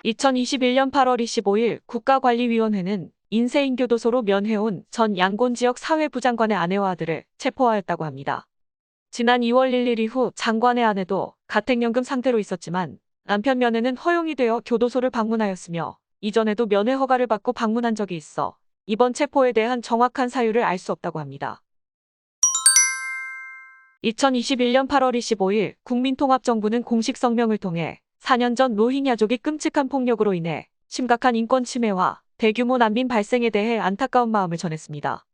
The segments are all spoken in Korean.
2021년 8월 25일 국가관리위원회는 인쇄인교도소로 면회온 전 양곤 지역 사회부장관의 아내와 아들을 체포하였다고 합니다. 지난 2월 1일 이후 장관의 아내도 가택연금 상태로 있었지만 남편 면회는 허용이 되어 교도소를 방문하였으며 이전에도 면회 허가를 받고 방문한 적이 있어 이번 체포에 대한 정확한 사유를 알 수 없다고 합니다. 2021년 8월 25일 국민통합정부는 공식 성명을 통해 4년 전 로힝야족이 끔찍한 폭력으로 인해 심각한 인권 침해와 대규모 난민 발생에 대해 안타까운 마음을 전했습니다.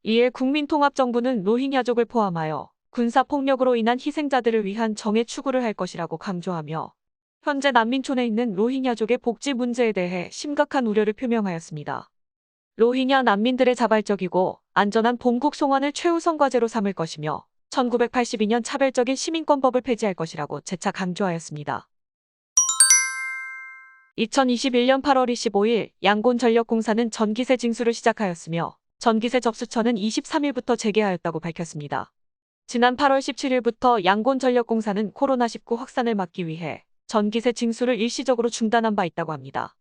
이에 국민통합정부는 로힝야족을 포함하여 군사폭력으로 인한 희생자들을 위한 정의 추구를 할 것이라고 강조하며 현재 난민촌에 있는 로힝야족의 복지 문제에 대해 심각한 우려를 표명하였습니다. 로힝야 난민들의 자발적이고 안전한 본국 송환을 최우선 과제로 삼을 것이며 1982년 차별적인 시민권법을 폐지할 것이라고 재차 강조하였습니다. 2021년 8월 25일 양곤전력공사는 전기세 징수를 시작하였으며 전기세 접수처는 23일부터 재개하였다고 밝혔습니다. 지난 8월 17일부터 양곤전력공사는 코로나19 확산을 막기 위해 전기세 징수를 일시적으로 중단한 바 있다고 합니다.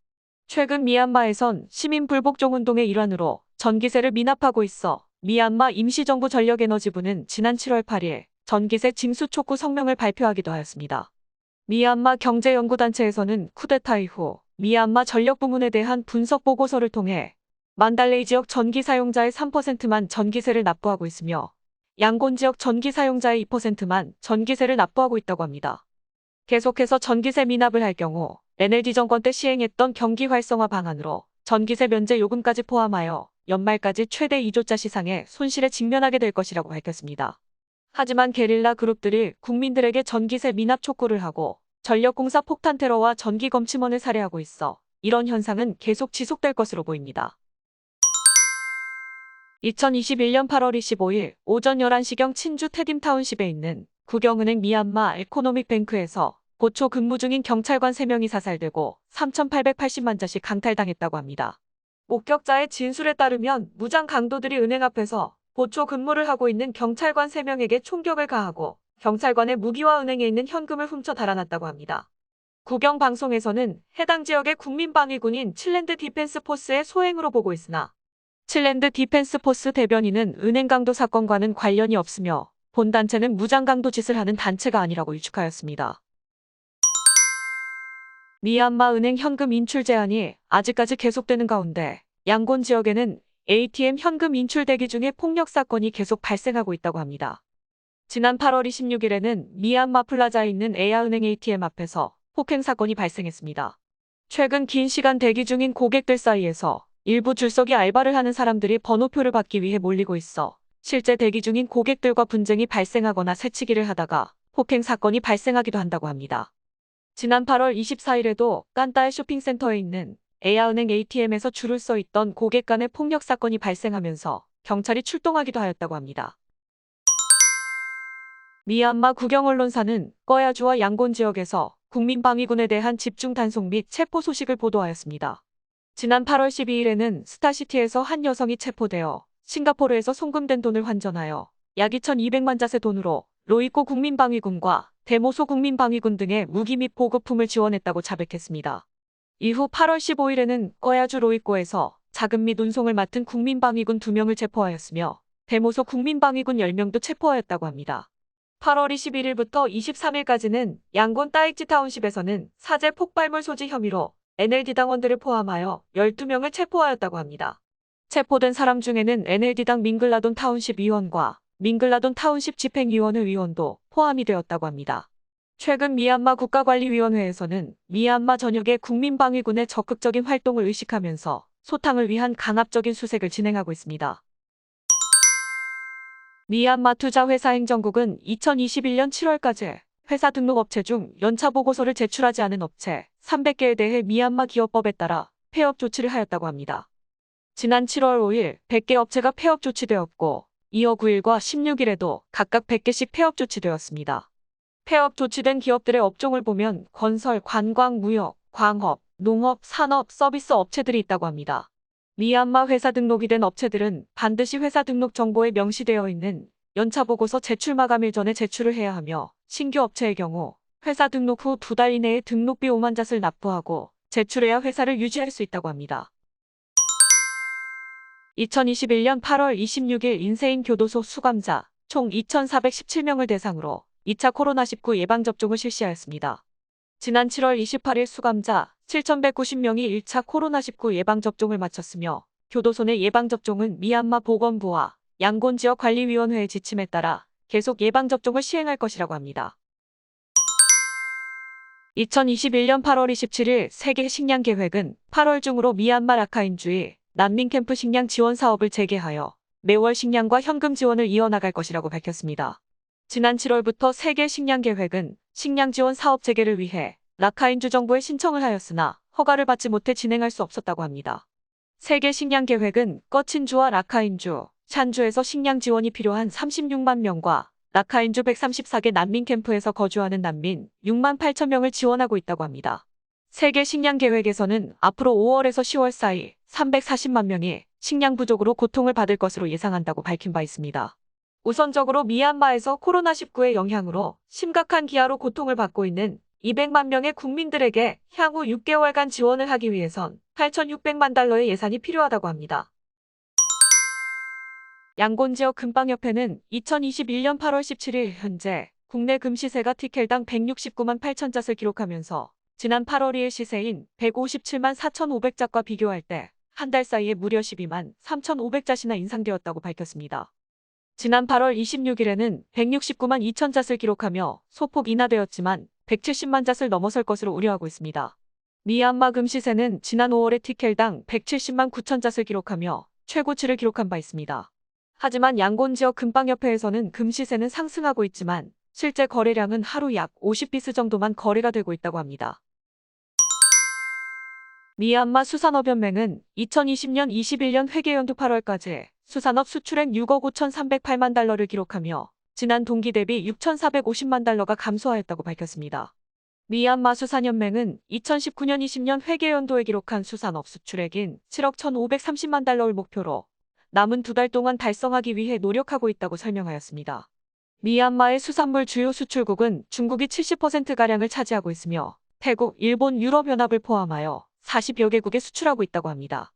최근 미얀마에선 시민 불복종 운동의 일환으로 전기세를 미납하고 있어 미얀마 임시정부 전력에너지부는 지난 7월 8일 전기세 징수 촉구 성명을 발표하기도 하였습니다. 미얀마 경제연구단체에서는 쿠데타 이후 미얀마 전력 부문에 대한 분석 보고서를 통해 만달레이 지역 전기 사용자의 3%만 전기세를 납부하고 있으며 양곤 지역 전기 사용자의 2%만 전기세를 납부하고 있다고 합니다. 계속해서 전기세 미납을 할 경우 NLD 정권 때 시행했던 경기 활성화 방안으로 전기세 면제 요금까지 포함하여 연말까지 최대 2조짜 시상의 손실에 직면하게 될 것이라고 밝혔습니다. 하지만 게릴라 그룹들이 국민들에게 전기세 미납 촉구를 하고 전력공사 폭탄 테러와 전기 검침원을 살해하고 있어 이런 현상은 계속 지속될 것으로 보입니다. 2021년 8월 25일 오전 11시경 친주 테딤타운십에 있는 국영은행 미얀마 에코노믹뱅크에서 보초 근무 중인 경찰관 3명이 사살되고 3,880만 자씩 강탈당했다고 합니다. 목격자의 진술에 따르면 무장 강도들이 은행 앞에서 보초 근무를 하고 있는 경찰관 3명에게 총격을 가하고 경찰관의 무기와 은행에 있는 현금을 훔쳐 달아났다고 합니다. 국영 방송에서는 해당 지역의 국민방위군인 칠랜드 디펜스 포스의 소행으로 보고 있으나 칠랜드 디펜스 포스 대변인은 은행 강도 사건과는 관련이 없으며 본 단체는 무장 강도 짓을 하는 단체가 아니라고 유축하였습니다. 미얀마 은행 현금 인출 제한이 아직까지 계속되는 가운데 양곤 지역에는 ATM 현금 인출 대기 중에 폭력 사건이 계속 발생하고 있다고 합니다. 지난 8월 26일에는 미얀마 플라자에 있는 에야은행 ATM 앞에서 폭행 사건이 발생했습니다. 최근 긴 시간 대기 중인 고객들 사이에서 일부 줄서기 알바를 하는 사람들이 번호표를 받기 위해 몰리고 있어 실제 대기 중인 고객들과 분쟁이 발생하거나 새치기를 하다가 폭행 사건이 발생하기도 한다고 합니다. 지난 8월 24일에도 깐따의 쇼핑센터에 있는 에야은행 ATM에서 줄을 서 있던 고객 간의 폭력 사건이 발생하면서 경찰이 출동하기도 하였다고 합니다. 미얀마 국영 언론사는 꺼야주와 양곤 지역에서 국민방위군에 대한 집중 단속 및 체포 소식을 보도하였습니다. 지난 8월 12일에는 스타시티에서 한 여성이 체포되어 싱가포르에서 송금된 돈을 환전하여 약 2,200만 자세 돈으로 로이꼬 국민방위군과 데모소 국민방위군 등의 무기 및 보급품을 지원했다고 자백했습니다. 이후 8월 15일에는 꺼야주 로이꼬에서 자금 및 운송을 맡은 국민방위군 2명을 체포하였으며 데모소 국민방위군 10명도 체포하였다고 합니다. 8월 21일부터 23일까지는 양곤 따익지 타운십에서는 사제 폭발물 소지 혐의로 NLD 당원들을 포함하여 12명을 체포하였다고 합니다. 체포된 사람 중에는 NLD당 밍글라돈 타운십 위원과 밍글라돈 타운십 집행위원회 위원도 포함이 되었다고 합니다. 최근 미얀마 국가관리위원회에서는 미얀마 전역의 국민방위군의 적극적인 활동을 의식하면서 소탕을 위한 강압적인 수색을 진행하고 있습니다. 미얀마 투자회사행정국은 2021년 7월까지 회사 등록 업체 중 연차 보고서를 제출하지 않은 업체 300개에 대해 미얀마 기업법에 따라 폐업 조치를 하였다고 합니다. 지난 7월 5일 100개 업체가 폐업 조치되었고 이어 9일과 16일에도 각각 100개씩 폐업 조치되었습니다. 폐업 조치된 기업들의 업종을 보면 건설, 관광, 무역, 광업, 농업, 산업, 서비스 업체들이 있다고 합니다. 미얀마 회사 등록이 된 업체들은 반드시 회사 등록 정보에 명시되어 있는 연차보고서 제출 마감일 전에 제출을 해야 하며 신규 업체의 경우 회사 등록 후 2달 이내에 등록비 5만 잣을 납부하고 제출해야 회사를 유지할 수 있다고 합니다. 2021년 8월 26일 인세인 교도소 수감자 총 2,417명을 대상으로 2차 코로나19 예방접종을 실시하였습니다. 지난 7월 28일 수감자 7,190명이 1차 코로나19 예방접종을 마쳤으며 교도소 내 예방접종은 미얀마 보건부와 양곤지역관리위원회의 지침에 따라 계속 예방접종을 시행할 것이라고 합니다. 2021년 8월 27일 세계 식량 계획은 8월 중으로 미얀마 라카인주의 난민 캠프 식량 지원 사업을 재개하여 매월 식량과 현금 지원을 이어나갈 것이라고 밝혔습니다. 지난 7월부터 세계 식량 계획은 식량 지원 사업 재개를 위해 라카인주 정부에 신청을 하였으나 허가를 받지 못해 진행할 수 없었다고 합니다. 세계 식량 계획은 꺼친주와 라카인주, 샨주에서 식량 지원이 필요한 36만 명과 라카인주 134개 난민 캠프에서 거주하는 난민 6만 8천 명을 지원하고 있다고 합니다. 세계 식량 계획에서는 앞으로 5월에서 10월 사이 340만 명이 식량 부족으로 고통을 받을 것으로 예상한다고 밝힌 바 있습니다. 우선적으로 미얀마에서 코로나19의 영향으로 심각한 기아로 고통을 받고 있는 200만 명의 국민들에게 향후 6개월간 지원을 하기 위해선 8,600만 달러의 예산이 필요하다고 합니다. 양곤지역 금빵협회는 2021년 8월 17일 현재 국내 금시세가 티켈당 169만 8천 잣을 기록하면서 지난 8월 2일 시세인 157만 4,500잣과 비교할 때 한 달 사이에 무려 12만 3,500잣이나 인상되었다고 밝혔습니다. 지난 8월 26일에는 169만 2천 잣을 기록하며 소폭 인하되었지만 170만 잣을 넘어설 것으로 우려하고 있습니다. 미얀마 금시세는 지난 5월에 티켈당 170만 9천 잣을 기록하며 최고치를 기록한 바 있습니다. 하지만 양곤지역 금빵협회에서는 금시세는 상승하고 있지만 실제 거래량은 하루 약 50비스 정도만 거래가 되고 있다고 합니다. 미얀마 수산업연맹은 2020년 21년 회계연도 8월까지 수산업 수출액 6억 5,308만 달러를 기록하며 지난 동기 대비 6,450만 달러가 감소하였다고 밝혔습니다. 미얀마 수산연맹은 2019년 20년 회계연도에 기록한 수산업 수출액인 7억 1,530만 달러를 목표로 남은 2달 동안 달성하기 위해 노력하고 있다고 설명하였습니다. 미얀마의 수산물 주요 수출국은 중국이 70%가량을 차지하고 있으며 태국, 일본, 유럽연합을 포함하여 40여 개국에 수출하고 있다고 합니다.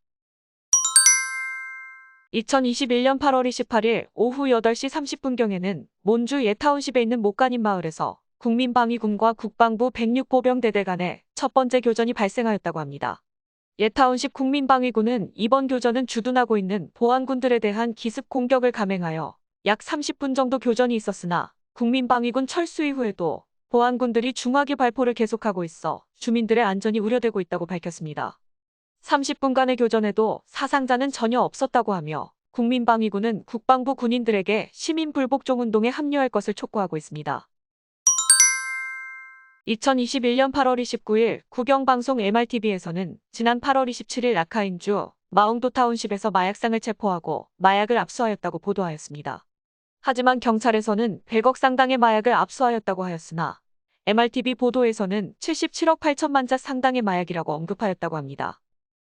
2021년 8월 28일 오후 8시 30분경에는 몬주 예타운십에 있는 목간인 마을에서 국민방위군과 국방부 106보병대대 간의 첫 번째 교전이 발생하였다고 합니다. 예타운십 국민방위군은 이번 교전은 주둔하고 있는 보안군들에 대한 기습 공격을 감행하여 약 30분 정도 교전이 있었으나 국민방위군 철수 이후에도 보안군들이 중화기 발포를 계속하고 있어 주민들의 안전이 우려되고 있다고 밝혔습니다. 30분간의 교전에도 사상자는 전혀 없었다고 하며 국민방위군은 국방부 군인들에게 시민불복종운동에 합류할 것을 촉구하고 있습니다. 2021년 8월 29일 국영방송 MRTV에서는 지난 8월 27일 라카인주 마웅도 타운십에서 마약상을 체포하고 마약을 압수하였다고 보도하였습니다. 하지만 경찰에서는 100억 상당의 마약을 압수하였다고 하였으나 MRTV 보도에서는 77억 8천만 잣 상당의 마약이라고 언급하였다고 합니다.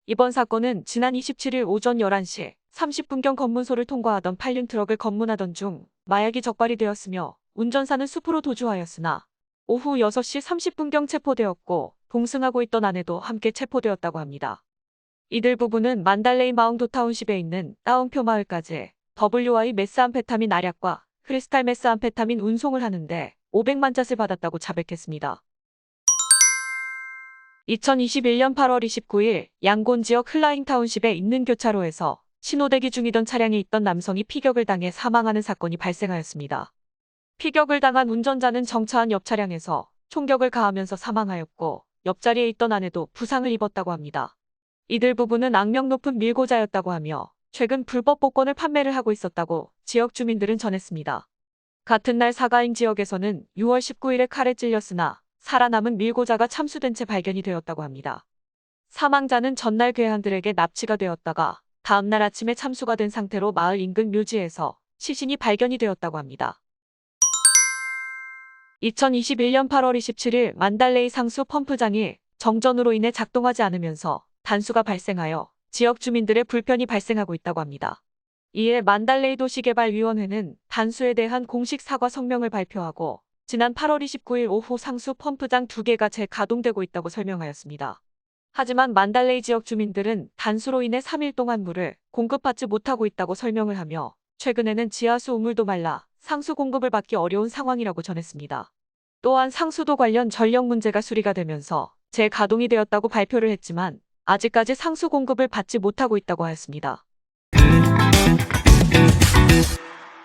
이번 사건은 지난 27일 오전 11시 30분경 검문소를 통과하던 8륜 트럭을 검문하던 중 마약이 적발이 되었으며 운전사는 숲으로 도주하였으나 오후 6시 30분경 체포되었고 동승하고 있던 아내도 함께 체포되었다고 합니다. 이들 부부는 만달레이 마웅도 타운십에 있는 따옹표 마을까지 WI 메스암페타민 알약과 크리스탈 메스암페타민 운송을 하는데 500만 잣을 받았다고 자백했습니다. 2021년 8월 29일 양곤 지역 흘라잉 타운십에 있는 교차로에서 신호대기 중이던 차량에 있던 남성이 피격을 당해 사망하는 사건이 발생하였습니다. 피격을 당한 운전자는 정차한 옆 차량에서 총격을 가하면서 사망하였고 옆자리에 있던 아내도 부상을 입었다고 합니다. 이들 부부는 악명 높은 밀고자였다고 하며 최근 불법 복권을 판매를 하고 있었다고 지역 주민들은 전했습니다. 같은 날 사가잉 지역에서는 6월 19일에 칼에 찔렸으나 살아남은 밀고자가 참수된 채 발견이 되었다고 합니다. 사망자는 전날 괴한들에게 납치가 되었다가 다음날 아침에 참수가 된 상태로 마을 인근 묘지에서 시신이 발견이 되었다고 합니다. 2021년 8월 27일 만달레이 상수 펌프장이 정전으로 인해 작동하지 않으면서 단수가 발생하여 지역 주민들의 불편이 발생하고 있다고 합니다. 이에 만달레이 도시개발위원회는 단수에 대한 공식 사과 성명을 발표하고 지난 8월 29일 오후 상수 펌프장 2개가 재가동되고 있다고 설명하였습니다. 하지만 만달레이 지역 주민들은 단수로 인해 3일 동안 물을 공급받지 못하고 있다고 설명을 하며 최근에는 지하수 우물도 말라 상수 공급을 받기 어려운 상황이라고 전했습니다. 또한 상수도 관련 전력 문제가 수리가 되면서 재가동이 되었다고 발표를 했지만 아직까지 상수 공급을 받지 못하고 있다고 하였습니다.